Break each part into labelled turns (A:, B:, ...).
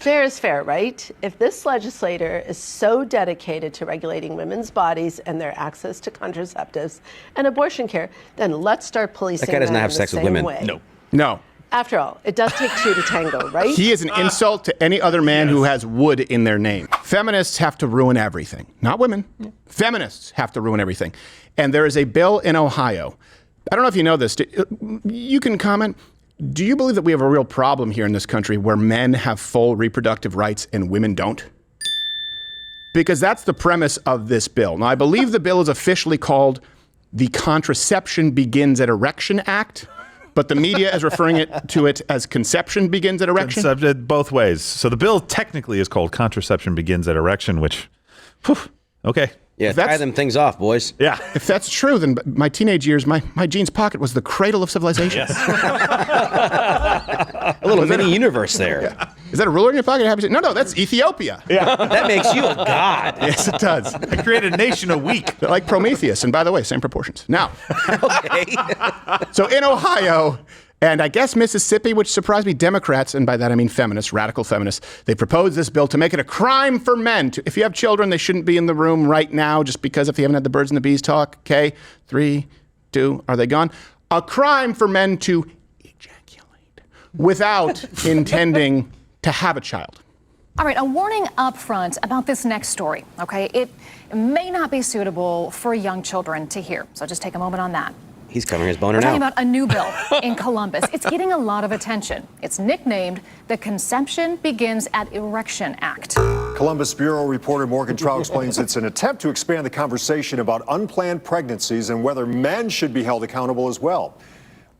A: Fair is fair, right? If this legislator is so dedicated to regulating women's bodies and their access to contraceptives and abortion care, then let's start policing
B: that guy doesn't
A: men
B: have
A: in the
B: sex with
A: same
B: women.
A: way.
C: No.
A: After all, it does take two to tango, right?
C: He is an insult to any other man who has wood in their name. Feminists have to ruin everything. Not women. Feminists have to ruin everything. And there is a bill in Ohio. I don't know if you know this. You can comment. Do you believe that we have a real problem here in this country where men have full reproductive rights and women don't? Because that's the premise of this bill. Now, I believe the bill is officially called the Contraception Begins at Erection Act. But the media is referring to it as Conception Begins at Erection?
D: Both ways. So the bill technically is called Contraception Begins at Erection, which, okay.
B: Yeah, tie them things off, boys.
D: Yeah.
C: If that's true, then my teenage years, my jeans pocket was the cradle of civilization.
D: Yes.
B: A little mini universe there.
C: Yeah. Is that a ruler in your pocket? No, that's Ethiopia.
D: Yeah.
B: That makes you a god.
C: Yes, it does.
D: I created a nation a week.
C: They're like Prometheus, and by the way, same proportions. Now,
B: Okay.
C: so in Ohio, and I guess Mississippi, which surprised me, Democrats, and by that I mean feminists, radical feminists, they proposed this bill to make it a crime for men. If you have children, they shouldn't be in the room right now just because if you haven't had the birds and the bees talk. Okay, 3, 2, are they gone? A crime for men to ejaculate without intending to have a child.
E: All right, a warning up front about this next story, okay? It may not be suitable for young children to hear, so just take a moment on that.
B: He's covering his boner
E: We're talking
B: now.
E: about a new bill in Columbus. It's getting a lot of attention. It's nicknamed the Conception Begins at Erection Act.
F: Columbus Bureau reporter Morgan Trout explains it's an attempt to expand the conversation about unplanned pregnancies and whether men should be held accountable as well.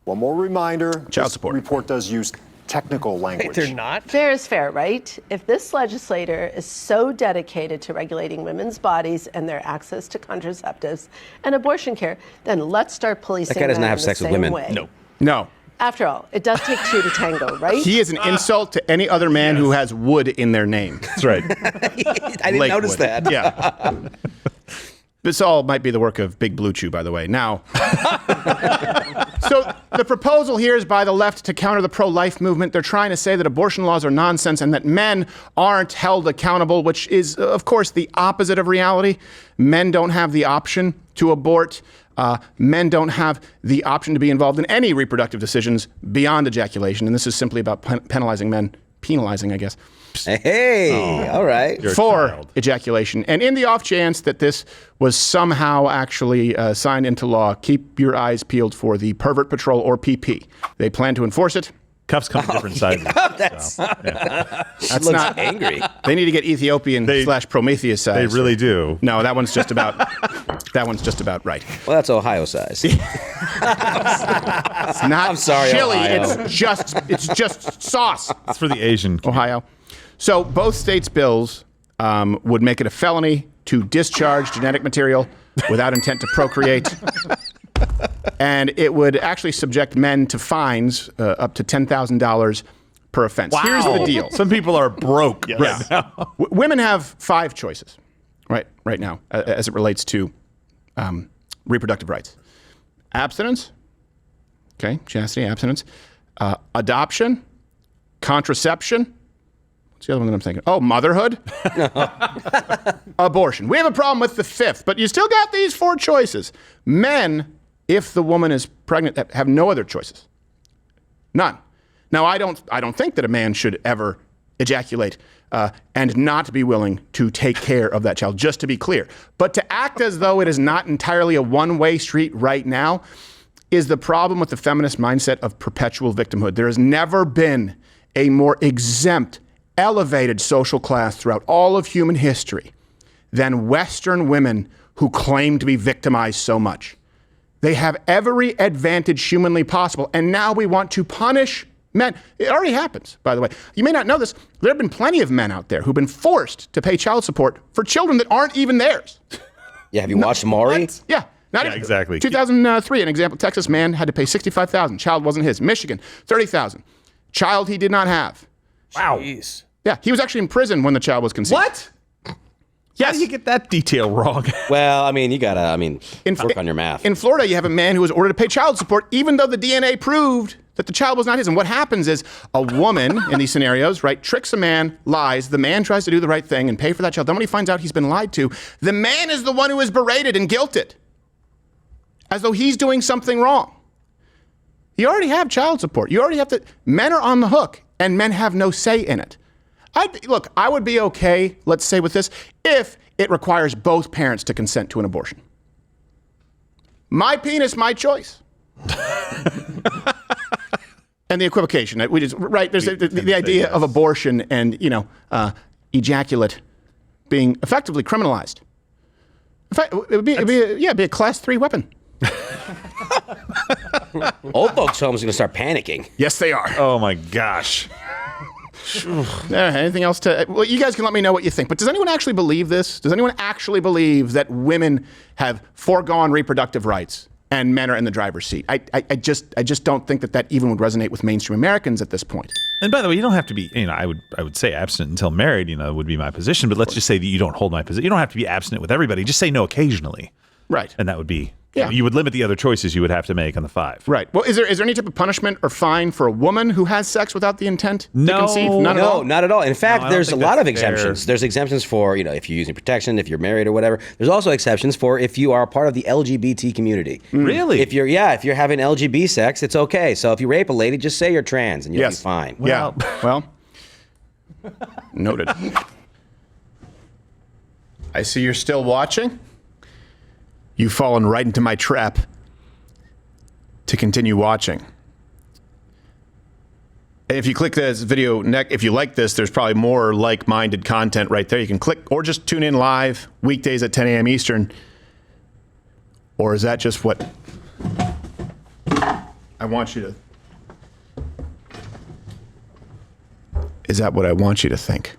F: One more reminder,
C: Child support.
F: This report does use technical language.
G: They're not.
A: Fair is fair, right? If this legislator is so dedicated to regulating women's bodies and their access to contraceptives and abortion care, then let's start policing
B: That guy doesn't
A: men
B: have
A: in
B: sex
A: the
B: with
A: same
B: women.
A: way.
C: No.
A: After all, it does take two to tango, right?
C: He is an insult to any other man who has wood in their name.
D: That's right.
B: I didn't notice
C: Lakewood.
B: that.
C: Yeah. This all might be the work of Big Blue Chew, by the way. Now, so the proposal here is by the left to counter the pro-life movement. They're trying to say that abortion laws are nonsense and that men aren't held accountable, which is, of course, the opposite of reality. Men don't have the option to abort. Men don't have the option to be involved in any reproductive decisions beyond ejaculation. And this is simply about penalizing men, penalizing, I guess,
B: Hey, all right.
C: for ejaculation. And in the off chance that this was somehow actually signed into law, keep your eyes peeled for the Pervert Patrol, or PP. They plan to enforce it.
D: Cuffs come in different sizes.
B: That's
C: That's
B: looks
C: not
B: angry.
C: They need to get Ethiopian / Prometheus size.
D: They really do.
C: No, that one's just about right.
B: Well, that's Ohio size.
C: It's not
B: I'm sorry,
C: chili.
B: Ohio.
C: It's just sauce.
D: It's for the Asian.
C: Ohio. So both states' bills would make it a felony to discharge genetic material without intent to procreate. And it would actually subject men to fines up to $10,000 per offense.
D: Wow.
C: Here's the deal.
D: Some people are broke right now.
C: Women have 5 choices right now as it relates to reproductive rights. Abstinence, okay, chastity, abstinence, adoption, contraception. What's the other one that I'm thinking? Oh, motherhood, abortion. We have a problem with the 5th, but you still got these 4 choices. Men, if the woman is pregnant, have no other choices. None. Now, I don't think that a man should ever ejaculate and not be willing to take care of that child, just to be clear. But to act as though it is not entirely a one-way street right now is the problem with the feminist mindset of perpetual victimhood. There has never been a more exempt, elevated social class throughout all of human history than Western women who claim to be victimized so much. They have every advantage humanly possible, and now we want to punish men. It already happens, by the way. You may not know this. There have been plenty of men out there who've been forced to pay child support for children that aren't even theirs.
B: Yeah, have you watched Maury?
C: What? Yeah. Not even,
D: exactly.
C: 2003, an example, Texas man had to pay $65,000. Child wasn't his. Michigan, $30,000. Child he did not have.
D: Wow.
G: Jeez.
C: Yeah, he was actually in prison when the child was conceived.
D: What?
C: Yes.
D: How do you get that detail wrong?
B: Well, I mean, you gotta, work on your math.
C: In Florida, you have a man who was ordered to pay child support even though the DNA proved that the child was not his. And what happens is a woman in these scenarios, right, tricks a man, lies. The man tries to do the right thing and pay for that child. Then when he finds out he's been lied to, the man is the one who is berated and guilted, as though he's doing something wrong. You already have child support. You already have to. Men are on the hook, and men have no say in it. Look, I would be okay, let's say, with this if it requires both parents to consent to an abortion. My penis, my choice. And the equivocation, we just, right? There's the idea of abortion and, ejaculate being effectively criminalized. In fact, it'd be a class 3 weapon.
B: Old folks' homes are going to start panicking.
C: Yes, they are.
D: Oh my gosh.
C: Anything else to? Well, you guys can let me know what you think. But does anyone actually believe this? Does anyone actually believe that women have foregone reproductive rights and men are in the driver's seat? I just don't think that even would resonate with mainstream Americans at this point.
D: And by the way, you don't have to be, I would say abstinent until married, would be my position. But let's just say that you don't hold my position. You don't have to be abstinent with everybody. Just say no occasionally. Right. And that would be, you would limit the other choices you would have to make on the 5.
C: Right. Well, is there any type of punishment or fine for a woman who has sex without the intent to conceive? None at all?
B: Not at all. In fact, there's a lot of exemptions.
D: Fair.
B: There's exemptions for, if you're using protection, if you're married or whatever. There's also exceptions for if you are a part of the LGBT community.
D: Really?
B: If you're having LGBT sex, it's okay. So if you rape a lady, just say you're trans and you'll be fine.
C: Well, noted. I see you're still watching. You've fallen right into my trap to continue watching. And if you click this video, if you like this, there's probably more like-minded content right there. You can click or just tune in live weekdays at 10 a.m. Eastern. Or is that just what I want you to? Is that what I want you to think?